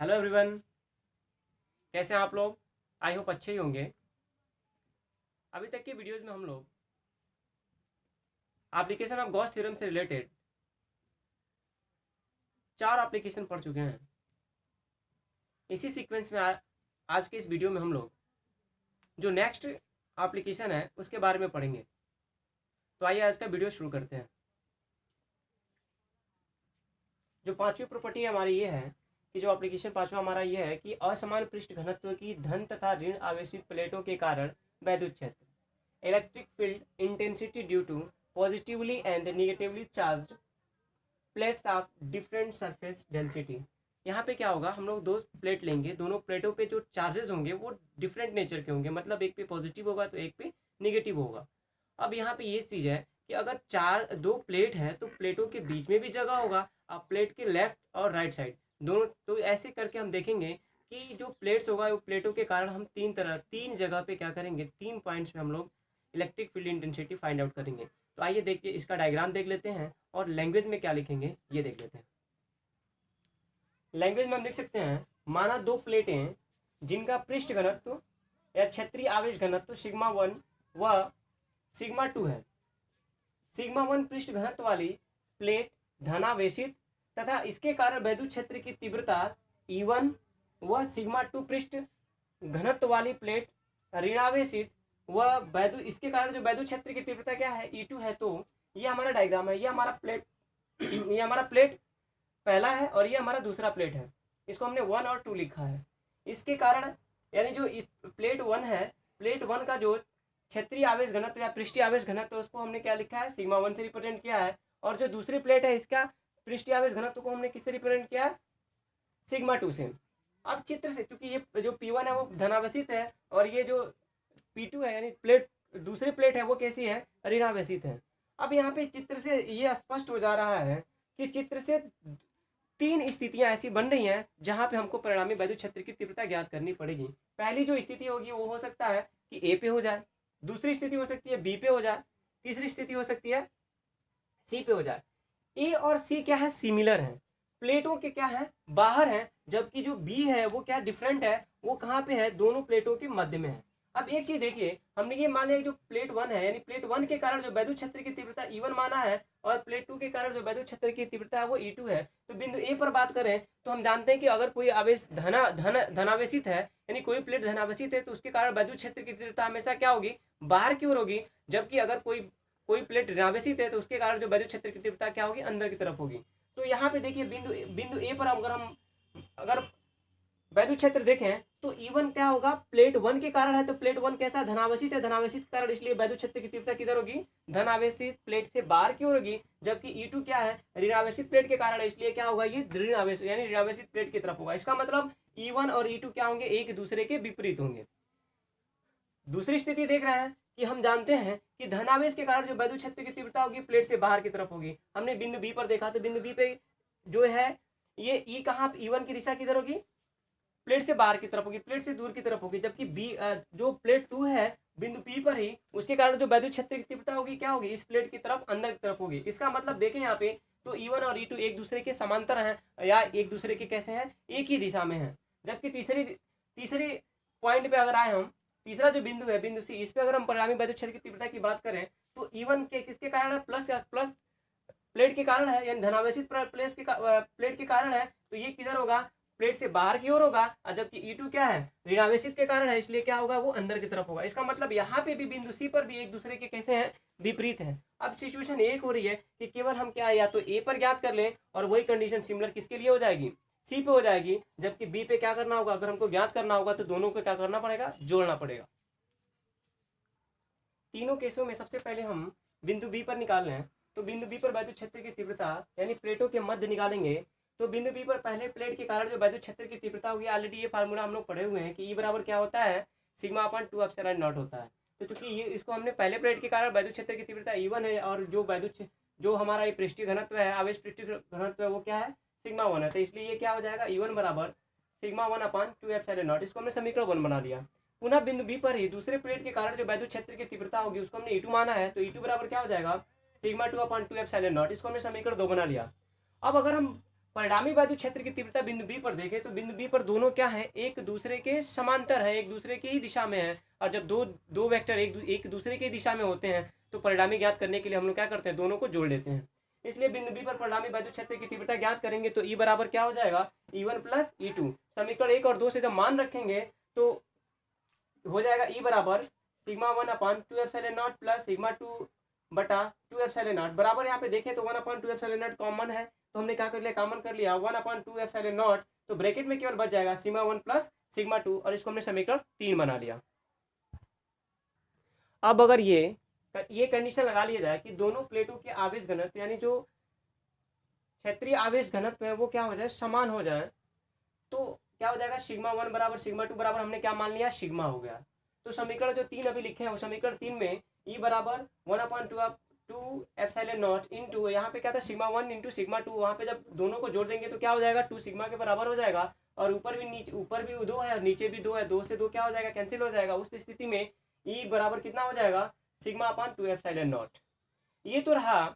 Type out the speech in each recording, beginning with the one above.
Hello everyone, कैसे हैं आप लोग। आई होप अच्छे ही होंगे। अभी तक के वीडियोस में हम लोग एप्लीकेशन ऑफ गॉस थ्योरम से रिलेटेड 4 एप्लीकेशन पढ़ चुके हैं। इसी सीक्वेंस में आज के इस वीडियो में हम लोग जो नेक्स्ट एप्लीकेशन है उसके बारे में पढ़ेंगे। तो आइए आज का वीडियो शुरू करते हैं। जो पांचवी प्रॉपर्टी हमारी ये है कि जो एप्लीकेशन पांचवा हमारा ये है कि असमान पृष्ठ घनत्व की धन तथा ऋण आवेशित प्लेटों के कारण वैद्युत क्षेत्र electric field intensity due to positively and negatively charged plates of different surface density. यहाँ पे क्या होगा, हम लोग दो प्लेट लेंगे, दोनों प्लेटों पे जो चार्जेस होंगे वो डिफरेंट नेचर के होंगे, मतलब एक पे पॉजिटिव होगा तो एक पे निगेटिव होगा। अब यहाँ पे ये चीज़ है कि अगर दो प्लेट है तो प्लेटों के बीच में भी जगह होगा, अब प्लेट के लेफ्ट और राइट साइड दोनों। तो ऐसे करके हम देखेंगे कि जो प्लेट्स होगा वो प्लेटों के कारण हम तीन जगह पे क्या करेंगे, 3 पॉइंट्स पे हम लोग electric field intensity find out करेंगे। तो आइए देखिए, इसका डायग्राम देख लेते हैं और लैंग्वेज में क्या लिखेंगे ये देख लेते हैं। लैंग्वेज में हम लिख सकते हैं, माना दो प्लेटें हैं जिनका पृष्ठ घनत्व या क्षेत्रीय आवेश घनत्व सिग्मा 1 व सिग्मा 2 है। सिग्मा 1 पृष्ठ घनत्व वाली प्लेट धनावेशित तथा इसके कारण वैद्युत क्षेत्र की तीव्रता E1 व सिग्मा 2 पृष्ठ घनत्व वाली प्लेट ऋणावेशित व वैद्युत इसके कारण जो वैद्युत क्षेत्र की तीव्रता क्या है, E2 है। तो ये हमारा डायग्राम है, ये हमारा प्लेट ये हमारा प्लेट पहला है और ये हमारा दूसरा प्लेट है। इसको हमने 1 और 2 लिखा है। इसके कारण यानी जो प्लेट 1 है, प्लेट 1 का जो क्षेत्रीय आवेश घनत्व या पृष्ठीय आवेश घनत्व उसको हमने क्या लिखा है, सिग्मा 1 से रिप्रेजेंट किया है। और जो दूसरी प्लेट है इसका पृष्ठीय आवेश घनत्व को हमने किससे रिप्रेजेंट किया है, सिग्मा 2 से। अब चित्र से, चूंकि ये जो P1 है वो धनावेशित है और ये जो P2 है यानी प्लेट दूसरी प्लेट है वो कैसी है, ऋणावेशित है। अब यहाँ पे चित्र से ये स्पष्ट हो जा रहा है कि चित्र से 3 स्थितियां ऐसी बन रही हैं जहां पे हमको परिणामी वैद्युत क्षेत्र की तीव्रता ज्ञात करनी पड़ेगी। पहली जो स्थिति होगी वो हो सकता है कि ए पे हो जाए, दूसरी स्थिति हो सकती है बी पे हो जाए, तीसरी स्थिति हो सकती है सी पे हो जाए। ए और सी क्या है, सिमिलर है, प्लेटों के क्या है, बाहर है, जबकि जो बी है वो क्या डिफरेंट है, वो कहाँ पे है, दोनों प्लेटों के मध्य में है। अब एक चीज देखिए, हमने ये मान लिया जो प्लेट 1 है यानी प्लेट 1 के कारण जो वैद्युत क्षेत्र की तीव्रता E1 माना है और प्लेट 2 के कारण जो वैद्युत क्षेत्र की तीव्रता है वो E2 है। तो बिंदु ए पर बात करें तो हम जानते हैं कि अगर कोई आवेश धनावेशित है यानी कोई प्लेट धनावेशित है तो उसके कारण वैद्युत क्षेत्र की तीव्रता हमेशा क्या होगी, बाहर की ओर होगी। जबकि अगर कोई प्लेट ऋणावेशित है तो उसके कारण जो वैद्युत क्षेत्र की तीव्रता क्या होगी, अंदर की तरफ होगी। तो यहाँ पे देखिए बिंदु ए पर अगर वैद्युत क्षेत्र देखें तो E1 क्या होगा, प्लेट 1 के कारण है तो प्लेट 1 कैसा, धनावेशित है, धनावेशित के कारण इसलिए वैद्युत क्षेत्र की तीव्रता किधर होगी, धनावेशित प्लेट से बाहर की ओर होगी। जबकि E2 क्या है, ऋणावेशित प्लेट के कारण है, इसलिए क्या होगा, ये ऋणावेश यानी ऋणावेशित प्लेट की तरफ होगा। इसका मतलब E1 और E2 क्या होंगे, एक दूसरे के विपरीत होंगे। दूसरी स्थिति देख रहे हैं कि हम जानते हैं कि धनावेश के कारण जो वैद्युत क्षेत्र की तीव्रता होगी प्लेट से बाहर की तरफ होगी। हमने बिंदु बी पर देखा तो बिंदु बी पे जो है ये ई कहाँ, E1 की दिशा किधर होगी, प्लेट से बाहर की तरफ होगी, प्लेट से दूर की तरफ होगी। जबकि बी जो प्लेट 2 है बिंदु पी पर ही, उसके कारण जो वैद्युत क्षेत्र की तीव्रता होगी क्या होगी, इस प्लेट की तरफ अंदर की तरफ होगी। इसका मतलब देखें यहाँ पे तो E1 और E2 एक दूसरे के समांतर हैं या एक दूसरे के कैसे हैं, एक ही दिशा में है। जबकि तीसरी पॉइंट पे अगर आए हम, तीसरा जो बिंदु है बिंदु सी, इस पे अगर हम परिणामी वैद्युत क्षेत्र की तीव्रता की बात करें तो E1 के किसके कारण है, प्लस प्लेट के कारण है यानी धनावेशित प्लेट के कारण है। तो ये किधर होगा, प्लेट से बाहर की ओर होगा। जबकि E2 क्या है, ऋणावेशित के कारण है, इसलिए क्या होगा, वो अंदर की तरफ होगा। इसका मतलब यहाँ पे भी बिंदु सी पर भी एक दूसरे के कैसे हैं, विपरीत हैं। अब सिचुएशन एक हो रही है कि केवल हम क्या या तो ए पर ज्ञात कर लें और वही कंडीशन सिमिलर किसके लिए हो जाएगी, सी पे हो जाएगी। जबकि बी पे क्या करना होगा, अगर हमको ज्ञात करना होगा तो दोनों को क्या करना पड़ेगा, जोड़ना पड़ेगा। तीनों केसों में सबसे पहले हम बिंदु बी पर निकाल लें तो बिंदु बी पर वैद्युत क्षेत्र की तीव्रता यानी प्लेटों के मध्य निकालेंगे। तो बिंदु बी पर पहले प्लेट के कारण जो वैद्युत क्षेत्र की तीव्रता होगी, ऑलरेडी ये फार्मूला हम लोग पढ़े हुए हैं कि ई बराबर क्या होता है, सिग्मा अपॉन 2 एप्सिलॉन नॉट होता है। तो चूंकि ये इसको हमने पहले प्लेट के कारण वैद्युत क्षेत्र की तीव्रता E1 है और जो हमारा ये पृष्ठीय घनत्व है, आवेश पृष्ठीय घनत्व है वो क्या है, सिग्मा 1 है। तो इसलिए ये क्या हो जाएगा, E1 बराबर सिग्मा 1 अपॉन 2 एप्सिलॉन नॉट। इसको हमने समीकरण 1 बना लिया। पुनः बिंदु बी पर ही दूसरे प्लेट के कारण जो वैद्युत क्षेत्र की तीव्रता होगी उसको हमने E2 माना है। तो E2 बराबर क्या हो जाएगा, सिग्मा 2 अपॉन 2 एप्सिलॉन नॉट। इसको हमने समीकरण 2 बना लिया। अब अगर हम परिणामी वैद्युत क्षेत्र की तीव्रता बिंदु बी पर देखें तो बिंदु बी पर दोनों क्या है, एक दूसरे के समांतर है, एक दूसरे की ही दिशा में है। और जब दो वेक्टर एक दूसरे की दिशा में होते हैं तो परिणामी ज्ञात करने के लिए हम लोग क्या करते हैं, दोनों को जोड़ लेते हैं। इसलिए बिंदु बी पर परिणामी वैद्युत क्षेत्र की तीव्रता ज्ञात करेंगे तो ई बराबर क्या हो जाएगा, E1 प्लस E2। समीकरण 1 और 2 से जब मान रखेंगे तो हो जाएगा ई बराबर सिग्मा 1/2 प्लस सिग्मा 2/2 बराबर। यहाँ पे देखें तो 1/2 कॉमन है तो हमने क्या कर लिया, कॉमन कर लिया 1/2। तो ब्रैकेट में केवल बच जाएगा सिग्मा 1 प्लस सिग्मा 2 और इसको हमने समीकरण 3 बना लिया। अब अगर ये कंडीशन लगा लिया जाए कि दोनों प्लेटों के आवेश घनत्व यानी जो क्षेत्रीय आवेश घनत्व है वो क्या हो जाए, समान हो जाए, तो क्या हो जाएगा, सिग्मा 1 बराबर सिग्मा 2 बराबर हमने क्या मान लिया, सिग्मा हो गया। तो समीकरण जो 3 अभी लिखे हैं वो समीकरण 3 में ई बराबर 1/2 इंटू यहाँ पे क्या था सिग्मा 1 इंटू सिग्मा 2, वहाँ पे जब दोनों को जोड़ देंगे तो क्या हो जाएगा, 2 सिग्मा के बराबर हो जाएगा। और ऊपर भी 2 है और नीचे भी 2 है, 2 से 2 क्या हो जाएगा, कैंसिल हो जाएगा। उस स्थिति में ई बराबर कितना हो जाएगा, सिग्मा/2 ये तो रहा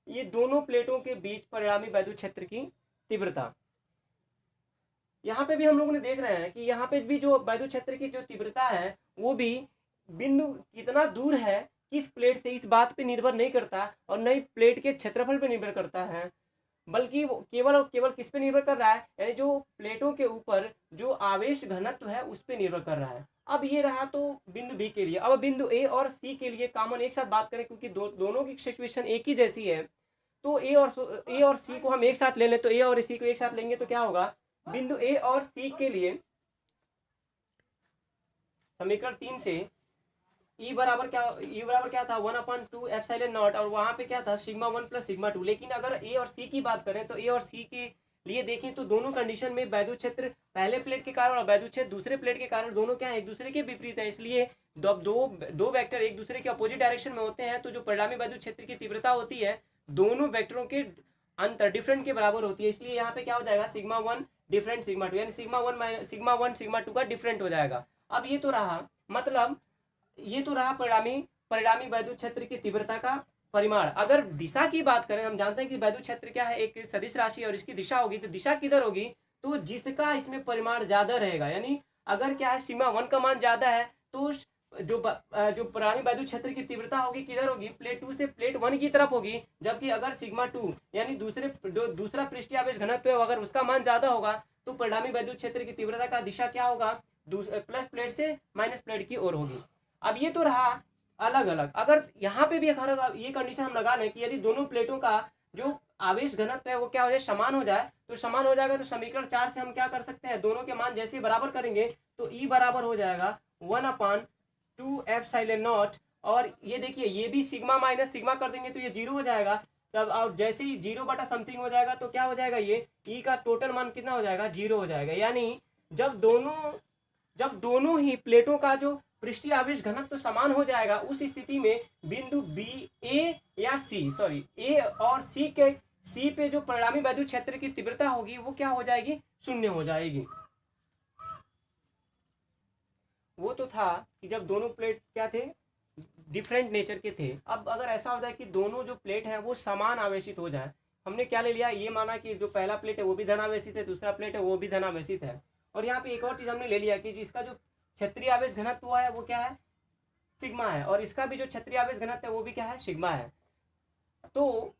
ये दोनों प्लेटों के बीच परिणामी वैद्युत क्षेत्र की तीव्रता। यहाँ पे भी हम लोगों ने देख रहे हैं कि यहाँ पे भी जो वैद्युत क्षेत्र की जो तीव्रता है वो भी बिंदु कितना दूर है किस प्लेट से, इस बात पे निर्भर नहीं करता और न ही प्लेट के क्षेत्रफल पे निर्भर करता है, बल्कि वो केवल और केवल किस पे निर्भर कर रहा है, यानी जो प्लेटों के ऊपर जो आवेश घनत्व है उस पे निर्भर कर रहा है। अब ये रहा तो बिंदु बी के लिए। अब बिंदु ए और सी के लिए कॉमन एक साथ बात करें क्योंकि दोनों की सिचुएशन एक ही जैसी है, तो ए और सी को हम एक साथ ले लें, तो ए और सी को एक साथ लेंगे तो क्या होगा, बिंदु ए और सी के लिए समीकरण 3 से ई बराबर क्या था 1/2 और वहां पे क्या था सिग्मा 1 प्लस सिग्मा 2। लेकिन अगर ए और सी की बात करें तो ए और सी के लिए देखें तो दोनों कंडीशन में वैद्युत क्षेत्र पहले प्लेट के कारण और वैद्युत क्षेत्र दूसरे प्लेट के कारण दोनों क्या है, एक दूसरे के विपरीत है। इसलिए दो वेक्टर एक दूसरे के अपोजिट डायरेक्शन में होते हैं तो जो परिणामी वैद्युत क्षेत्र की तीव्रता होती है दोनों वेक्टरों के अंतर डिफरेंट के बराबर होती है। इसलिए यहाँ पे क्या हो जाएगा, सिग्मा 1 डिफरेंट सिग्मा 2, यानी सिग्मा 1 सिग्मा 2 का डिफरेंट हो जाएगा। अब ये तो रहा परिणामी वैद्युत क्षेत्र की तीव्रता का परिमाण। अगर दिशा की बात करें, हम जानते हैं कि वैद्युत क्षेत्र क्या है, एक सदिश राशि और इसकी दिशा होगी, तो दिशा किधर होगी, तो जिसका इसमें परिमाण ज्यादा रहेगा। यानी अगर क्या है सिग्मा 1 का मान ज्यादा है तो जो परिणामी वैद्युत क्षेत्र की तीव्रता होगी किधर होगी, प्लेट 2 से प्लेट 1 की तरफ होगी। जबकि अगर सिग्मा 2 यानी दूसरा पृष्ठीय आवेश घनत्व है अगर उसका मान ज्यादा होगा तो परिणामी वैद्युत क्षेत्र की तीव्रता का दिशा क्या होगा, प्लस प्लेट से माइनस प्लेट की ओर होगी। अब ये तो रहा अलग अलग। अगर यहाँ पे भी ये कंडीशन हम लगा लें कि यदि दोनों प्लेटों का जो आवेश घनत्व है वो क्या हो जाए, समान हो जाए, तो समान हो जाएगा तो समीकरण 4 से हम क्या कर सकते हैं, दोनों के मान जैसे बराबर करेंगे तो ई बराबर हो जाएगा 1/2 और ये देखिए ये भी सिग्मा माइनस सिग्मा कर देंगे तो ये 0 हो जाएगा। तब अब जैसे ही 0 बटा समथिंग हो जाएगा तो क्या हो जाएगा, ये ई का टोटल मान कितना हो जाएगा, 0 हो जाएगा। यानी जब दोनों ही प्लेटों का जो पृष्ठीय आवेश घनत्व तो समान हो जाएगा उस स्थिति में बिंदु बी ए और सी पे जो परिणामी वैद्युत क्षेत्र की तीव्रता होगी वो क्या हो जाएगी, 0 हो जाएगी। वो तो था कि जब दोनों प्लेट क्या थे, डिफरेंट नेचर के थे। अब अगर ऐसा हो जाए कि दोनों जो प्लेट है वो समान आवेशित हो जाए, हमने क्या ले लिया, ये माना कि जो पहला प्लेट है वो भी धनावेशित है, दूसरा प्लेट है वो भी धनावेशित है। और यहाँ पे एक और चीज हमने ले लिया कि जिसका जो क्षेत्रीय आवेश घनत्व है वो क्या है, सिग्मा है, और इसका भी जो क्षेत्रीय आवेश घनत्व है वो भी क्या है, सिग्मा है। तो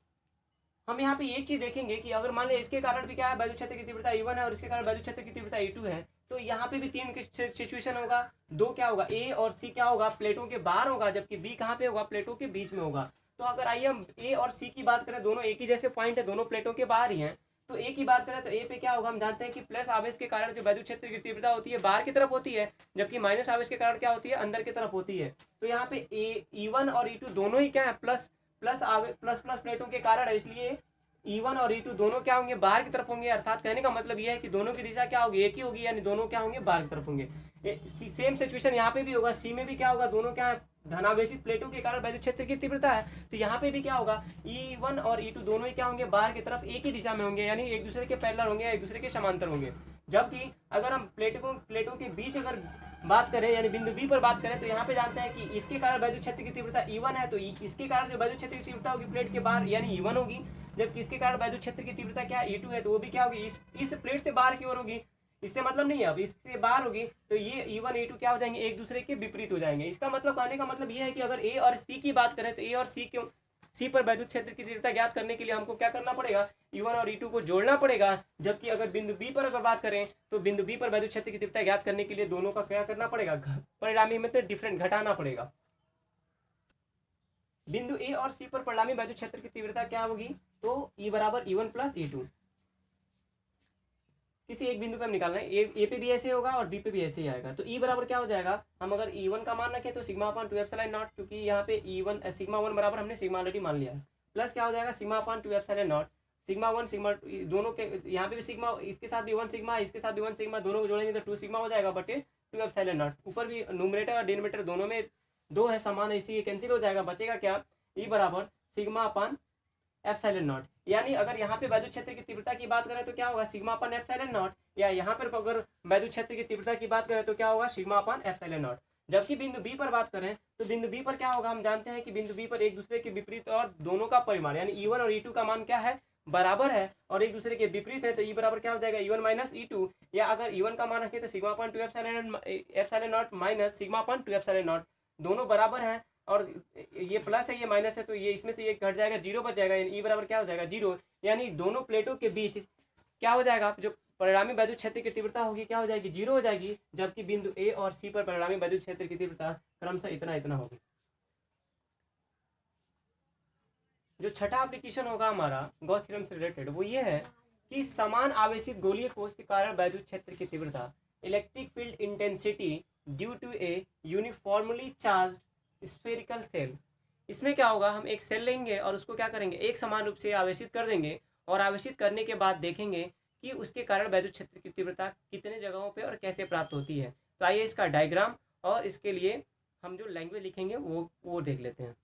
हम यहाँ पे एक चीज देखेंगे कि अगर मान लिया इसके कारण भी क्या है, वैद्युत क्षेत्र की तीव्रता E1 है और इसके कारण वैद्युत क्षेत्र की तीव्रता E2 है, तो यहाँ पे भी 3 सिचुएशन होगा। 2 क्या होगा, ए और सी क्या होगा, प्लेटों के बाहर होगा, जबकि बी कहाँ पे होगा, प्लेटों के बीच में होगा। तो अगर आइए हम ए और सी की बात करें, दोनों एक ही जैसे पॉइंट है, दोनों प्लेटों के बाहर ही है, तो ए की बात करें तो ए पे क्या होगा, हम जानते हैं कि प्लस आवेश के कारण जो वैद्युत क्षेत्र की तीव्रता होती है बाहर की तरफ होती है, जबकि माइनस आवेश के कारण क्या होती है, अंदर की तरफ होती है। तो यहाँ पे E1 और E2 दोनों ही क्या है, प्लस प्लेटों के कारण है, इसलिए E1 और E2 दोनों क्या होंगे, बाहर की तरफ होंगे। अर्थात कहने का मतलब यह है कि दोनों की दिशा क्या होगी, एक ही होगी, यानी दोनों क्या होंगे, बाहर की तरफ होंगे। सेम सिचुएशन यहाँ पे भी होगा, सी में भी क्या होगा, दोनों क्या है, धनावेशित प्लेटों के कारण वैद्युत क्षेत्र की तीव्रता है, तो यहाँ पे भी क्या होगा, E1 और E2 दोनों ही क्या होंगे, बाहर की तरफ एक ही दिशा में होंगे, यानी एक दूसरे के पैरेलल होंगे, एक दूसरे के समांतर होंगे। जबकि अगर हम प्लेटों के बीच अगर बात करें यानी बिंदु बी पर बात करें तो यहाँ पे जानते हैं कि इसके कारण वैद्युत क्षेत्र की तीव्रता E1 है, तो इसके कारण जो वैद्युत क्षेत्र की तीव्रता होगी प्लेट के बाहर यानी E1 होगी। जब किसके कारण वैद्युत क्षेत्र की तीव्रता क्या है E2 है, तो वो भी क्या होगी इस प्लेट से बाहर की ओर होगी, इससे मतलब नहीं है। अब इससे बाहर होगी तो ये E1 E2 क्या हो जाएंगे, एक दूसरे के विपरीत हो जाएंगे। इसका मतलब कहने का मतलब ये है कि अगर ए और सी की बात करें तो ए और सी पर वैद्युत क्षेत्र की तीव्रता ज्ञात करने के लिए हमको क्या करना पड़ेगा, E1 और E2 को जोड़ना पड़ेगा। जबकि अगर बिंदु बी पर अगर बात करें तो बिंदु बी पर वैद्युत क्षेत्र की तीव्रता ज्ञात करने के लिए दोनों का क्या करना पड़ेगा, परिणामी में तो डिफरेंट घटाना पड़ेगा। बिंदु ए और सी पर परिणामी वैद्युत क्षेत्र की तीव्रता क्या होगी, तो E बराबर E1 प्लस E2। किसी एक बिंदु पे हम निकालना है, ए पे भी ऐसे होगा और बी पे भी ऐसे ही आएगा। तो E बराबर क्या हो जाएगा, हम अगर E1 का मान रखें तो सिग्मा अपान 2 एप्सिलॉन नॉट, क्योंकि यहाँ पे E1 सिग्मा 1 बराबर हमने सिग्मा ऑलरेडी मान लिया है, प्लस क्या हो जाएगा sigma upon 2 epsilon not, sigma 1 sigma दोनों के यहाँ पे भी सिग्मा, इसके साथ भी 1 सिग्मा, इसके साथ भी 1 सिग्मा, दोनों को जोड़ेंगे तो 2 सिग्मा हो जाएगा बटे 2 एप्सिलॉन नॉट। ऊपर भी न्यूमरेटर और डिनोमिनेटर दोनों में 2 है समान है, इसी कैंसिल हो जाएगा, बचेगा क्या E बराबर सिग्मा अपान एप्सिलॉन नॉट। यानी अगर यहाँ पे वैद्युत क्षेत्र की तीव्रता की बात करें तो क्या होगा सिग्मा अपान एप्सिलॉन नॉट, या यहाँ पर अगर वैद्युत क्षेत्र की तीव्रता की बात करें तो क्या होगा सिग्मा अपान एप्सिलॉन नॉट। जबकि बिंदु बी पर बात करें तो बिंदु बी पर क्या होगा, हम जानते हैं कि बिंदु बी पर एक दूसरे के विपरीत और दोनों का परिमाण यानी E1 और E2 का मान क्या है, बराबर है और एक दूसरे के विपरीत है, तो E बराबर क्या हो जाएगा E1 माइनस E2, या अगर E1 का मान रखें तो sigma upon 2 epsilon not minus sigma upon 2 epsilon not, दोनों बराबर है और ये प्लस है ये माइनस है, तो ये इसमें से ये घट जाएगा, जीरो बच जाएगा, यानी E बराबर क्या हो जाएगा जीरो। यानी दोनों प्लेटों के बीच क्या हो जाएगा, जो परिणामी वैद्युत क्षेत्र की तीव्रता होगी क्या हो जाएगी, जीरो हो जाएगी। जबकि बिंदु ए और सी पर परिणामी वैद्युत क्षेत्र की तीव्रता क्रमशः इतना इतना होगी। जो छठा एप्लीकेशन होगा हमारा गॉस थ्योरम से रिलेटेड वो ये है कि समान आवेशित गोलीय कोश के कारण वैद्युत क्षेत्र की तीव्रता electric field intensity due to a uniformly charged spherical shell. इसमें क्या होगा, हम एक सेल लेंगे और उसको क्या करेंगे एक समान रूप से आवेशित कर देंगे और आवेशित करने के बाद देखेंगे कि उसके कारण वैद्युत क्षेत्र की तीव्रता कितने जगहों पे और कैसे प्राप्त होती है। तो आइए इसका डायग्राम और इसके लिए हम जो लैंग्वेज लिखेंगे वो देख लेते हैं।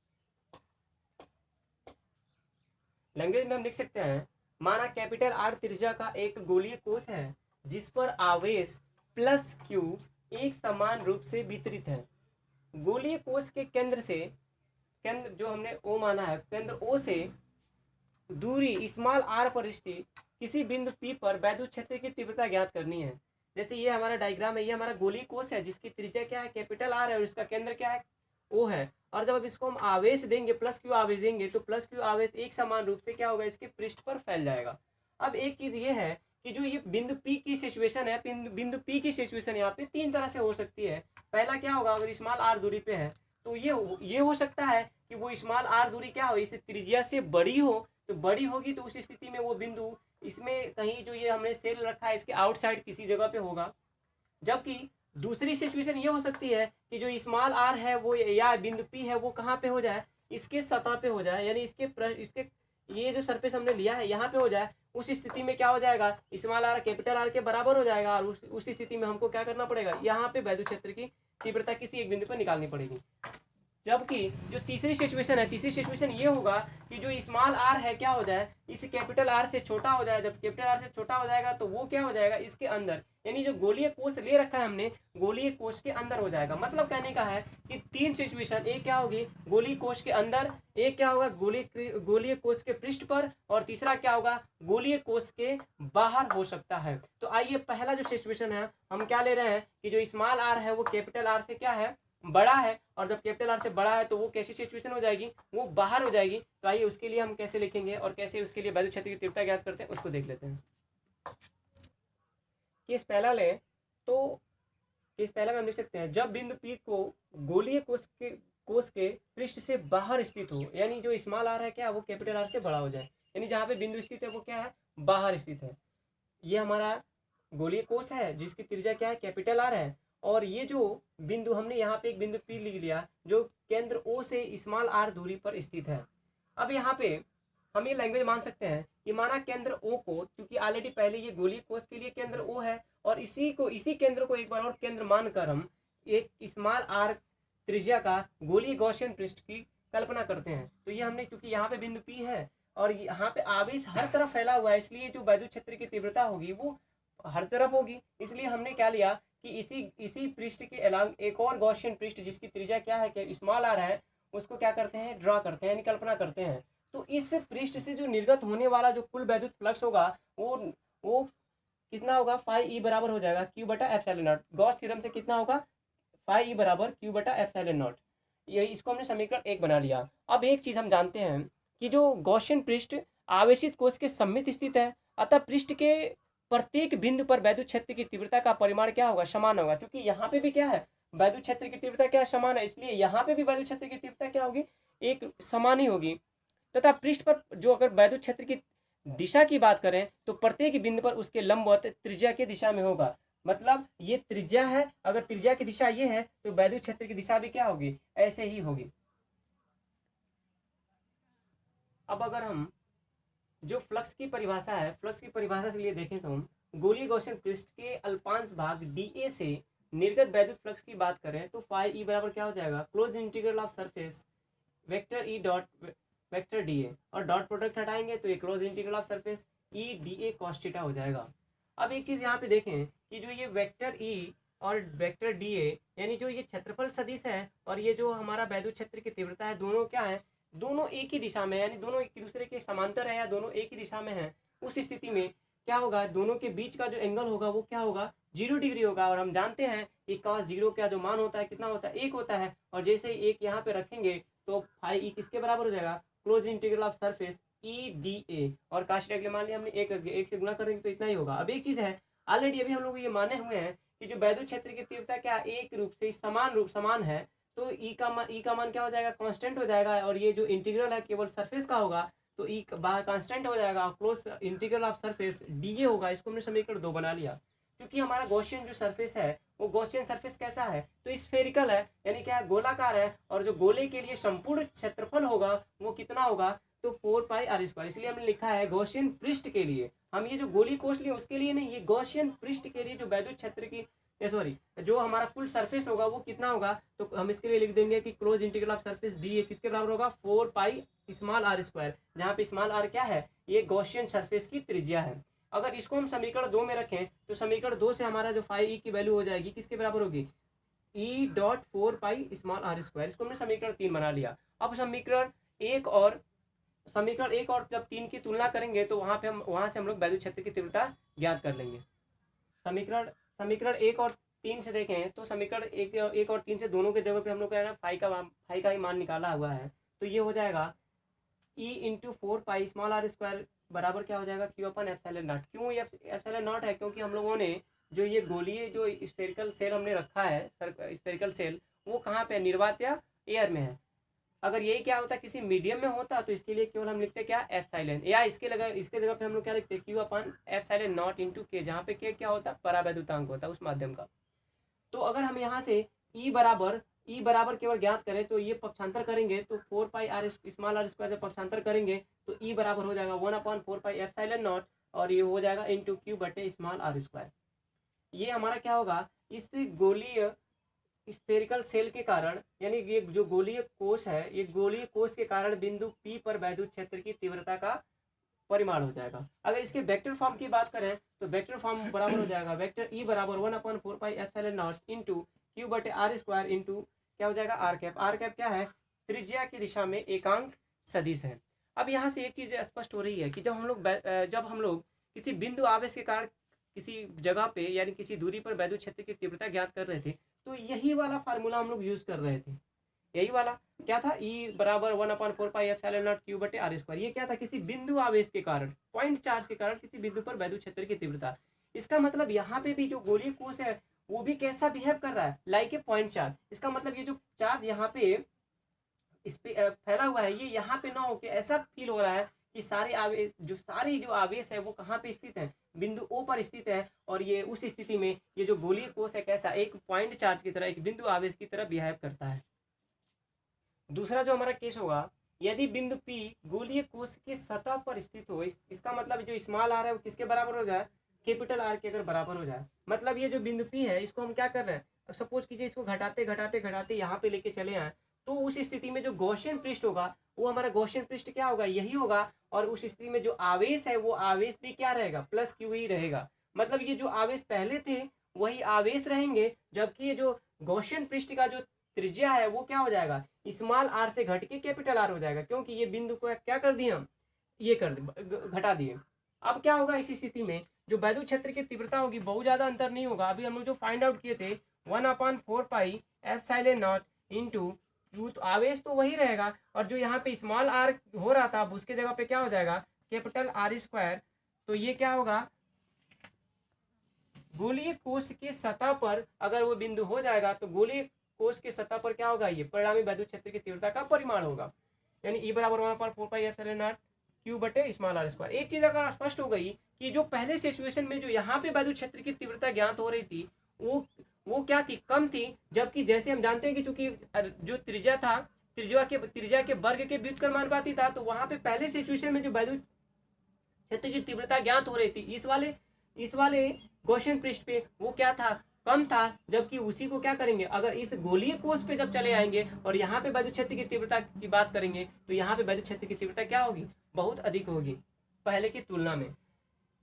लैंग्वेज में हम लिख सकते हैं, माना कैपिटल आर त्रिज्या का एक गोलीय कोश है जिस पर आवेश प्लस क्यू एक समान रूप से वितरित है। गोलीय कोश के केंद्र से, केंद्र जो हमने ओ माना है, केंद्र ओ से दूरी स्मॉल आर पर स्थित किसी बिंदु पी पर वैद्युत क्षेत्र की तीव्रता ज्ञात करनी है। जैसे ये हमारा डायग्राम है, ये हमारा गोलीय कोश है जिसकी त्रिज्या क्या है कैपिटल आर है और इसका केंद्र क्या है ओ है। और जब अब इसको हम आवेश देंगे प्लस क्यू आवेश देंगे तो प्लस क्यू आवेश एक समान रूप से क्या होगा इसके पृष्ठ पर फैल जाएगा। अब एक चीज ये है कि जो ये बिंदु पी की सिचुएशन है, बिंदु पी की सिचुएशन यहाँ पे तीन तरह से हो सकती है। पहला क्या होगा, अगर स्मॉल आर दूरी पे है तो ये हो सकता है कि वो स्मॉल आर दूरी क्या हो, इस त्रिज्या से बड़ी हो, तो बड़ी होगी तो उस स्थिति में वो बिंदु इसमें कहीं जो ये हमने सेल रखा है इसके आउटसाइड किसी जगह पे होगा। जबकि दूसरी सिचुएशन ये हो सकती है कि जो स्मॉल आर है वो या बिंदु पी है वो कहाँ पे हो जाए, इसके सतह पे हो जाए, यानी इसके ये जो सरफेस हमने लिया है यहाँ पे हो जाए। उस स्थिति में क्या हो जाएगा, स्मॉल आर कैपिटल आर के बराबर हो जाएगा और उस स्थिति में हमको क्या करना पड़ेगा, यहाँ पे वैद्युत क्षेत्र की तीव्रता किसी एक बिंदु पर निकालनी पड़ेगी। जबकि जो तीसरी सिचुएशन है, तीसरी सिचुएशन ये होगा कि जो स्मॉल आर है क्या हो जाए, इस कैपिटल आर से छोटा हो जाए। जब कैपिटल आर से छोटा हो जाएगा तो वो क्या हो जाएगा इसके अंदर, यानी जो गोलीय कोश ले रखा है हमने गोलीय कोश के अंदर हो जाएगा। मतलब कहने का है कि तीन सिचुएशन, एक क्या होगी गोलीय कोश के अंदर, एक क्या होगा गोलीय कोश के पृष्ठ पर, और तीसरा क्या होगा गोलीय कोश के बाहर हो सकता है। तो आइए पहला जो सिचुएशन है हम क्या ले रहे हैं कि जो स्मॉल आर है वो कैपिटल आर से क्या है बड़ा है, और जब कैपिटल आर से बड़ा है तो वो कैसी सिचुएशन हो जाएगी, वो बाहर हो जाएगी। तो आइए उसके लिए हम कैसे लिखेंगे और कैसे उसके लिए वैद्युत क्षेत्र की तीव्रता ज्ञात करते हैं उसको देख लेते हैं। केस पहला ले तो केस पहला में हम लिख सकते हैं, जब बिंदु पी को गोलीय कोश के पृष्ठ से बाहर स्थित हो, यानी जो स्मॉल आर है क्या वो कैपिटल आर से बड़ा हो जाए, यानी जहाँ पे बिंदु स्थित है वो क्या है बाहर स्थित है। ये हमारा गोलीय कोश है जिसकी त्रिज्या क्या है कैपिटल आर है, और ये जो बिंदु हमने यहाँ पे एक बिंदु पी लिख लिया जो केंद्र ओ से स्मॉल आर दूरी पर स्थित है। अब यहाँ पे हम ये लैंग्वेज मान सकते हैं कि माना केंद्र ओ को, क्योंकि ऑलरेडी पहले ये गोलीय कोश के लिए केंद्र ओ है और इसी केंद्र को एक बार और केंद्र मानकर हम एक स्मॉल आर त्रिज्या का गोलीय गॉसियन पृष्ठ की कल्पना करते हैं। तो ये हमने, क्योंकि यहाँ पे बिंदु पी है और यहाँ पे आवेश हर तरफ फैला हुआ है, इसलिए जो वैद्युत क्षेत्र की तीव्रता होगी वो हर तरफ होगी। इसलिए हमने क्या लिया कि इसी पृष्ठ के अलावा एक और गॉसियन पृष्ठ जिसकी त्रिज्या क्या है कि स्मॉल आर है, उसको क्या करते हैं ड्रॉ करते हैं यानी कल्पना करते हैं। तो इस पृष्ठ से जो निर्गत होने वाला जो कुल वैद्युत फ्लक्स होगा वो कितना होगा, फाई ई बराबर हो जाएगा क्यू बटा एप्सिलॉन नॉट। गॉस थ्योरम से कितना होगा, फाई ई बराबर क्यू बटा एप्सिलॉन नॉट। ये इसको हमने समीकरण 1 बना लिया। अब एक चीज हम जानते हैं कि जो गॉसियन पृष्ठ आवेशित कोश के सममित स्थित है, अतः पृष्ठ के प्रत्येक बिंदु पर वैद्युत क्षेत्र की तीव्रता का परिमाण क्या होगा, समान होगा। क्योंकि यहाँ पे भी क्या है, वैद्युत क्षेत्र की तीव्रता क्या समान है, इसलिए यहाँ पे भी वैद्युत क्षेत्र की तीव्रता क्या होगी, एक समान ही होगी। तथा पृष्ठ पर जो अगर वैद्युत क्षेत्र की दिशा की बात करें तो प्रत्येक बिंदु पर उसके लंबवत त्रिज्या की दिशा में होगा। मतलब ये त्रिज्या है, अगर त्रिज्या की दिशा ये है तो वैद्युत क्षेत्र की दिशा भी क्या होगी, ऐसे ही होगी। अब अगर हम जो फ्लक्स की परिभाषा है, फ्लक्स की परिभाषा के लिए देखें तो हम गोलीय गॉसियन पृष्ठ के अल्पांश भाग डीए से निर्गत वैद्युत फ्लक्स की बात करें तो फाई ई बराबर क्या हो जाएगा, close integral of surface vector E dot vector D A, और डॉट प्रोडक्ट हटाएंगे तो ये close integral of surface E D A cos theta हो जाएगा। अब एक चीज यहाँ पे देखें कि जो ये वेक्टर ई और वेक्टर डी ए यानी जो ये क्षेत्रफल सदिश है और ये जो हमारा वैद्युत क्षेत्र की तीव्रता है, दोनों क्या है, दोनों एक ही दिशा में, यानी दोनों एक दूसरे के समांतर है या दोनों एक ही दिशा में है। उस स्थिति में क्या होगा, दोनों के बीच का जो एंगल होगा वो क्या होगा, 0 डिग्री होगा। और हम जानते हैं कि cos 0 का जो मान होता है कितना होता है, 1 होता है। और जैसे ही एक यहाँ पे रखेंगे तो फाई ई किसके बराबर हो जाएगा, close integral of surface E D A, और काश के मान लिया हमने एक से गुणा करेंगे तो इतना ही होगा। अब एक चीज है, ऑलरेडी अभी हम लोग ये माने हुए हैं कि जो वैद्युत क्षेत्र की तीव्रता क्या एक रूप से समान है, तो ई का मान क्या हो जाएगा, कांस्टेंट हो जाएगा। और ये जो इंटीग्रल है केवल सरफेस का होगा तो ई बाहर कांस्टेंट हो जाएगा, close integral of surface DA होगा। इसको हमने समीकरण 2 बना लिया। क्योंकि हमारा गॉसियन जो सरफेस है वो गॉसियन सरफेस कैसा है, तो स्फेरिकल है, यानी क्या है, गोलाकार है। और जो गोले के लिए संपूर्ण क्षेत्रफल होगा वो कितना होगा, तो 4 पाई आर स्क्वायर। इसलिए हमने लिखा है गॉसियन पृष्ठ के लिए, हम ये जो गोली कोष लिए उसके लिए नहीं, ये गॉसियन पृष्ठ के लिए जो वैद्युत क्षेत्र की सॉरी जो हमारा कुल सरफेस होगा वो कितना होगा, तो हम इसके लिए लिख देंगे कि close integral of surface D A किसके बराबर होगा, 4 पाई स्मॉल आर स्क्वायर, जहाँ पे स्मॉल आर क्या है, ये गॉसियन सरफेस की त्रिज्या है। अगर इसको हम समीकरण 2 में रखें तो समीकरण 2 से हमारा जो फाई ई की वैल्यू हो जाएगी किसके बराबर होगी, E dot 4 pi small r square. इसको हमने समीकरण 3 बना लिया। अब समीकरण 1 और जब 3 की तुलना करेंगे तो वहां से हम लोग वैद्युत क्षेत्र की तीव्रता ज्ञात कर लेंगे। समीकरण 1 और 3 से देखें तो समीकरण 1 और 3 से दोनों के जगह पे हम लोग क्या है, फाई का ही मान निकाला हुआ है। तो ये हो जाएगा E into 4 pi small r square बराबर क्या हो जाएगा, क्यू अपन एप्सिलॉन नॉट। क्यों ये एप्सिलॉन नॉट है, क्योंकि हम लोगों ने जो ये गोलीय जो स्फेरिकल सेल हमने रखा है, स्फेरिकल सेल, वो कहाँ पे, निर्वात या एयर में है। अगर यही क्या होता किसी मीडियम में होता तो इसके लिए केवल हम लिखते क्या, एप्सिलॉन, या इसके जगह पे हम लोग क्या लिखते, Q upon epsilon not into के, जहाँ पे के क्या होता, परावैद्युतांक होता उस माध्यम का। तो अगर हम यहाँ से ई बराबर केवल ज्ञात करें तो ये पक्षांतर करेंगे तो 4 पाई आर स्मॉल आर स्क्वायर से पक्षांतर करेंगे तो ई बराबर हो जाएगा 1/4 पाई एप्सिलॉन नॉट, और ये हो जाएगा इंटू क्यू बटे स्मॉल आर स्क्वायर। ये हमारा क्या होगा, इस गोलीय स्फेरिकल सेल के कारण, यानी ये जो गोलीय कोश है, ये गोलीय कोश के कारण बिंदु पी पर वैद्युत क्षेत्र की तीव्रता का परिमाण हो जाएगा। अगर इसके वेक्टर फॉर्म की बात करें तो वेक्टर फॉर्म बराबर हो जाएगा वेक्टर ई बराबर 1/4 pi epsilon not into Q बटे आर स्क्वायर इंटू क्या हो जाएगा, आर कैप। आर कैप क्या है, त्रिज्या की दिशा में एकांक सदिश है। अब यहाँ से एक चीज स्पष्ट हो रही है कि जब हम लोग किसी बिंदु आवेश के कारण किसी जगह पे यानी किसी दूरी पर वैद्युत क्षेत्र की तीव्रता ज्ञात कर रहे थे तो यही वाला फार्मूला हम लोग यूज कर रहे थे। यही वाला क्या था, ई बराबर 1/4 पाई एप्सिलॉन नॉट क्यू बटे आर स्क्वायर। ये क्या था, किसी बिंदु आवेश के कारण, पॉइंट चार्ज के कारण किसी बिंदु पर वैद्युत क्षेत्र की तीव्रता। इसका मतलब यहाँ पे भी जो गोलीय कोश है वो भी कैसा बिहेव कर रहा है, लाइक ए पॉइंट चार्ज। इसका मतलब ये जो चार्ज यहाँ पे इस पे फैला हुआ है, ये यहाँ पे ना होके ऐसा फील हो रहा है कि सारे जो आवेश है वो कहाँ पे स्थित है, बिंदु ओ पर स्थित है। और ये उस स्थिति में ये जो गोलीय कोश है कैसा, एक पॉइंट चार्ज की तरह, एक बिंदु आवेश की तरह बिहेव करता है। दूसरा जो हमारा केस होगा, यदि बिंदु P गोलीय कोश के सतह पर स्थित हो, इसका मतलब जो स्मॉल आर है वो किसके बराबर हो जाए, कैपिटल आर के अगर बराबर हो जाए। मतलब ये जो बिंदु P है इसको हम क्या कर रहे हैं, सपोज कीजिए इसको घटाते घटाते घटाते यहाँ पे लेके चले आए, तो उस स्थिति में जो गॉसियन पृष्ठ होगा वो हमारा गॉसियन पृष्ठ क्या होगा, यही होगा। और उस स्थिति में जो आवेश है वो आवेश भी क्या रहेगा, प्लस क्यू ही रहेगा। मतलब ये जो आवेश पहले थे वही आवेश रहेंगे, जबकि ये जो गॉसियन पृष्ठ का जो त्रिज्या है वो क्या हो जाएगा, स्मॉल आर से घट के कैपिटल आर हो जाएगा, क्योंकि ये बिंदु को क्या कर दिए हम, ये कर घटा दिए। अब क्या होगा इस स्थिति में, जो वैद्युत क्षेत्र की तीव्रता होगी बहुत ज्यादा अंतर नहीं होगा। अभी हम लोग जो फाइंड आउट किए थे 1/4 एप्सिलॉन नॉट इनटू q, तो आवेश तो वही रहेगा, और जो यहाँ पे स्मॉल आर हो रहा था अब उसके जगह पे क्या हो जाएगा कैपिटल आर स्क्वायर। तो ये क्या होगा, गोलीय कोश के सतह पर अगर वो बिंदु हो जाएगा तो गोलीय कोश के सतह पर क्या होगा, ये परिणामी वैद्युत क्षेत्र की तीव्रता का परिमाण होगा, यानी E बराबर 1/4 एप्सिलॉन नॉट q बटे स्मॉल आर स्क्वायर। एक चीज अगर स्पष्ट हो गई कि जो पहले सिचुएशन में जो यहाँ पे वैद्युत क्षेत्र की तीव्रता ज्ञात हो रही थी वो क्या थी, कम थी, जबकि जैसे हम जानते हैं कि चूंकि जो त्रिज्या था, त्रिज्या के वर्ग के व्युत्क्रमानुपाती था, तो वहां पे पहले सिचुएशन में जो वैद्युत क्षेत्र की तीव्रता ज्ञात हो रही थी इस वाले गॉसियन पृष्ठ पे वो क्या था, कम था, जबकि उसी को क्या करेंगे, अगर इस गोलीय कोश पे जब चले आएंगे और यहाँ पे वैद्युत क्षेत्र की तीव्रता की बात करेंगे तो यहाँ पे वैद्युत क्षेत्र की तीव्रता क्या होगी, बहुत अधिक होगी पहले की तुलना में।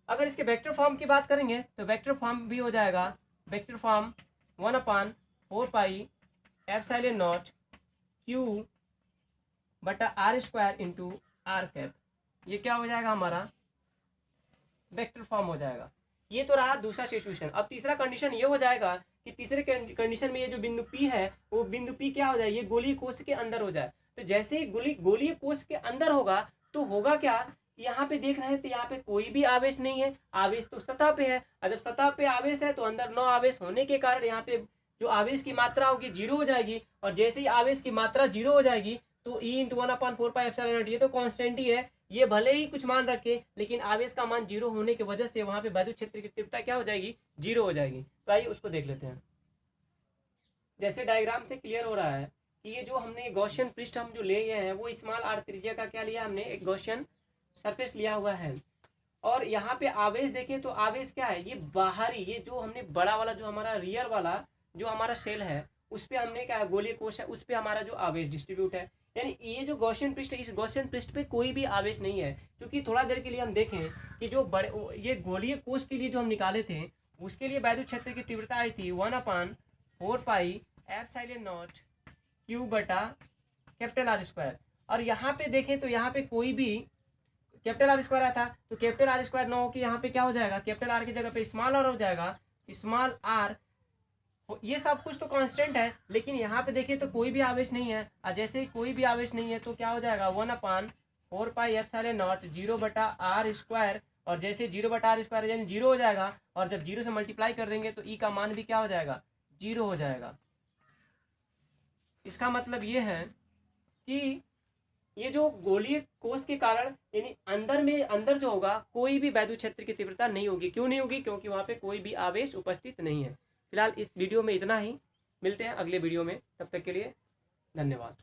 अगर इसके वेक्टर फॉर्म की बात करेंगे तो वेक्टर फॉर्म भी हो जाएगा, vector form 1/4 epsilon naught q बटा r square into r cap, ये क्या हो जाएगा हमारा वेक्टर फॉर्म हो जाएगा। ये तो रहा दूसरा सिचुएशन। अब तीसरा कंडीशन ये हो जाएगा कि तीसरे कंडीशन में ये जो बिंदु P है वो बिंदु P क्या हो जाए, ये गोलीय कोश के अंदर हो जाए। तो जैसे ही गोलीय कोश के अंदर होगा तो होगा क्या, यहाँ पे देख रहे थे यहाँ पे कोई भी आवेश नहीं है, आवेश तो सतह पे है, और जब सतह पे आवेश है तो अंदर नो आवेश होने के कारण यहाँ पे जो आवेश की मात्रा होगी जीरो हो जाएगी, और जैसे ही आवेश की मात्रा जीरो हो जाएगी तो E इंटू 1/4 एप्सिलॉन नॉट, ये तो कांस्टेंट ही है, ये भले ही कुछ मान रखे लेकिन आवेश का मान जीरो होने की वजह से वहां पे वैद्युत क्षेत्र की तीव्रता क्या हो जाएगी, जीरो हो जाएगी। तो आइए उसको देख लेते हैं। जैसे डायग्राम से क्लियर हो रहा है कि ये जो हमने गॉसियन पृष्ठ हम जो ले गए हैं वो स्मॉल आर त्रिज्या का क्या लिया हमने, एक गॉसियन सरफेस लिया हुआ है, और यहाँ पे आवेश देखें तो आवेश क्या है, ये बाहरी, ये जो हमने बड़ा वाला जो हमारा रियर वाला जो हमारा सेल है उस पर हमने क्या गोलीय कोश है उस पर हमारा जो आवेश डिस्ट्रीब्यूट है, यानी ये जो गॉसियन पृष्ठ है इस गॉसियन पृष्ठ पे कोई भी आवेश नहीं है। क्योंकि थोड़ा देर के लिए हम देखें कि जो बड़े ये गोलीय कोश के लिए जो हम निकाले थे उसके लिए वैद्युत क्षेत्र की तीव्रता आई थी 1/4 एप्सिलॉन नॉट q बटा कैपिटल आर स्क्वायर, और यहाँ पे देखें तो यहाँ पे कोई भी कैपिटल आर स्क्वायर आया था, तो कैपिटल आर स्क्वायर न हो के यहाँ पे क्या हो जाएगा, कैपिटल आर की जगह पे स्मॉल आर हो जाएगा, स्मॉल आर, ये सब कुछ तो कांस्टेंट है, लेकिन यहाँ पे देखिए तो कोई भी आवेश नहीं है, और जैसे ही कोई भी आवेश नहीं है तो क्या हो जाएगा 1/4 एप्सिलॉन नॉट 0 बटा आर स्क्वायर, और जैसे 0 बटा आर स्क्वायर यानी जीरो हो जाएगा, और जब जीरो से मल्टीप्लाई कर देंगे तो ई का मान भी क्या हो जाएगा, जीरो हो जाएगा। इसका मतलब ये है कि ये जो गोलीय कोश के कारण यानी अंदर जो होगा कोई भी वैद्युत क्षेत्र की तीव्रता नहीं होगी। क्यों नहीं होगी, क्योंकि वहां पे कोई भी आवेश उपस्थित नहीं है। फिलहाल इस वीडियो में इतना ही, मिलते हैं अगले वीडियो में, तब तक के लिए धन्यवाद।